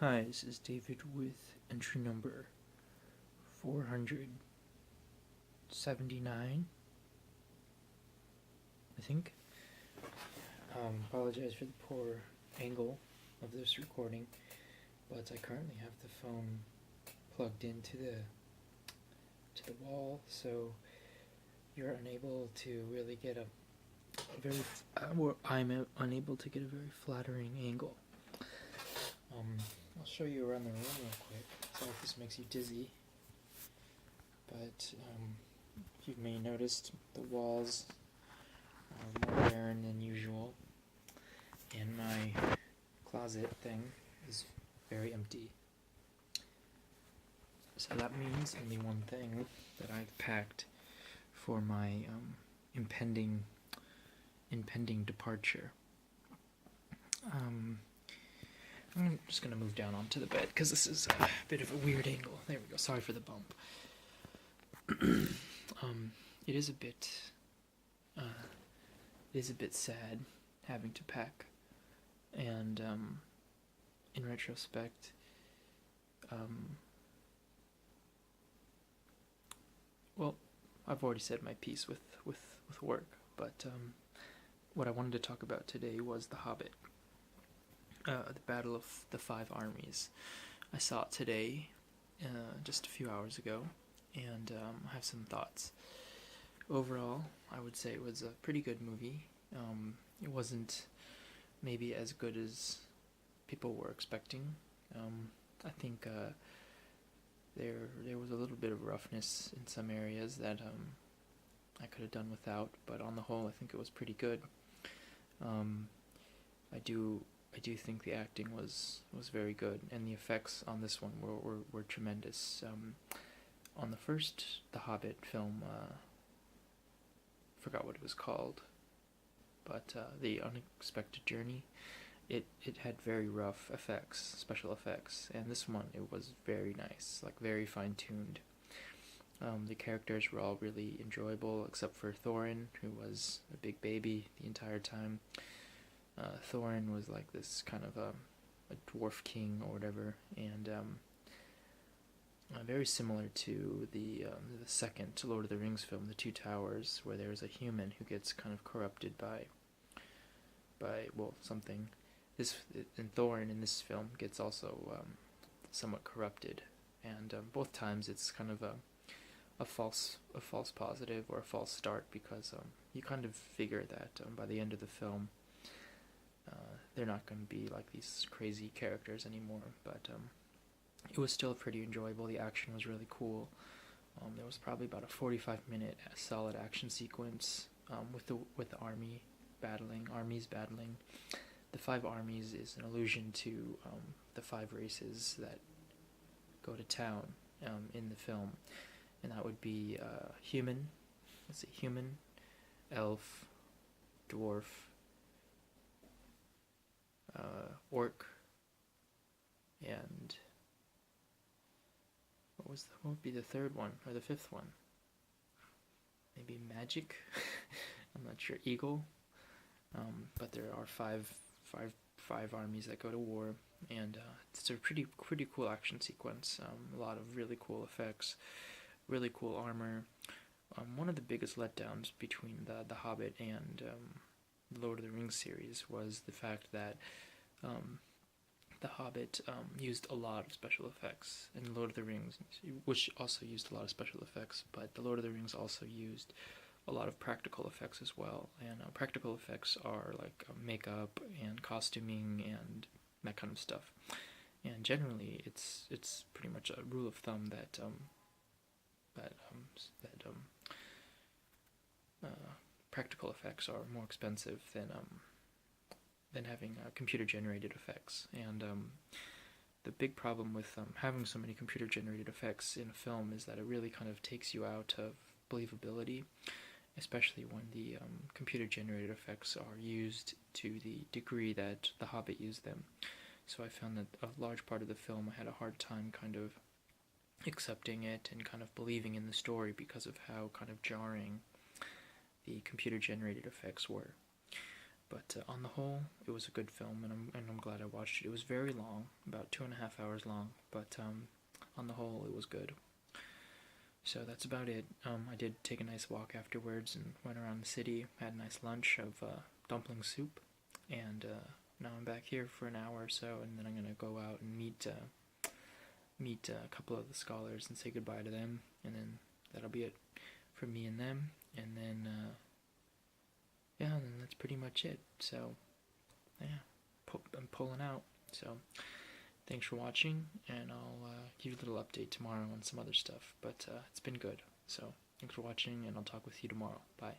Hi, this is David with entry number 479, I think. Apologize for the poor angle of this recording, but I currently have the phone plugged into the wall, so you're unable to really get I'm unable to get a very flattering angle. I'll show you around the room real quick. Sorry if this makes you dizzy, but you may have noticed the walls are more barren than usual, and my closet thing is very empty. So that means only one thing that I've packed for my impending departure. I'm just going to move down onto the bed because this is a bit of a weird angle. There we go. Sorry for the bump. It is a bit sad having to pack, and in retrospect, well, I've already said my piece with work, but what I wanted to talk about today was The Hobbit. The Battle of the Five Armies. I saw it today, just a few hours ago, and I have some thoughts. Overall, I would say it was a pretty good movie. It wasn't maybe as good as people were expecting. I think there was a little bit of roughness in some areas that I could have done without, but on the whole, I think it was pretty good. I do think the acting was very good, and the effects on this one were tremendous. On the first The Hobbit film, forgot what it was called, but The Unexpected Journey, it had very rough effects, special effects, and this one, it was very nice, like very fine-tuned. The characters were all really enjoyable, except for Thorin, who was a big baby the entire time. Thorin was like this kind of a dwarf king or whatever, and very similar to the second Lord of the Rings film, The Two Towers, where there's a human who gets kind of corrupted by something. And Thorin in this film gets also somewhat corrupted, and both times it's kind of a false positive or a false start, because you kind of figure that by the end of the film, they're not going to be like these crazy characters anymore, but it was still pretty enjoyable. The action was really cool. There was probably about a 45-minute solid action sequence with the armies battling. The five armies is an allusion to the five races that go to town in the film, and that would be human, elf, dwarf, orc, and what would be the third one, or the fifth one? Maybe magic. I'm not sure. Eagle. But there are five armies that go to war, and it's a pretty cool action sequence. A lot of really cool effects, really cool armor. One of the biggest letdowns between the Hobbit and Lord of the Rings series was the fact that The Hobbit used a lot of special effects, and Lord of the Rings, which also used a lot of special effects, but the Lord of the Rings also used a lot of practical effects as well. And practical effects are like makeup and costuming and that kind of stuff. And generally, it's pretty much a rule of thumb that practical effects are more expensive than having computer-generated effects. And the big problem with having so many computer-generated effects in a film is that it really kind of takes you out of believability, especially when the computer-generated effects are used to the degree that The Hobbit used them. So I found that a large part of the film I had a hard time kind of accepting it and kind of believing in the story because of how kind of jarring the computer-generated effects were. But on the whole, it was a good film, and I'm glad I watched watched it. It was very long, about 2.5 hours long, but on the whole, it was good. So that's about it. I did take a nice walk afterwards and went around the city, had a nice lunch of dumpling soup, and now I'm back here for an hour or so, and then I'm going to go out and meet a couple of the scholars and say goodbye to them, and then that'll be it for me and them, and then yeah, and then that's pretty much it. So yeah, I'm pulling out. So thanks for watching, and I'll give you a little update tomorrow on some other stuff, but it's been good. So thanks for watching, and I'll talk with you tomorrow. Bye.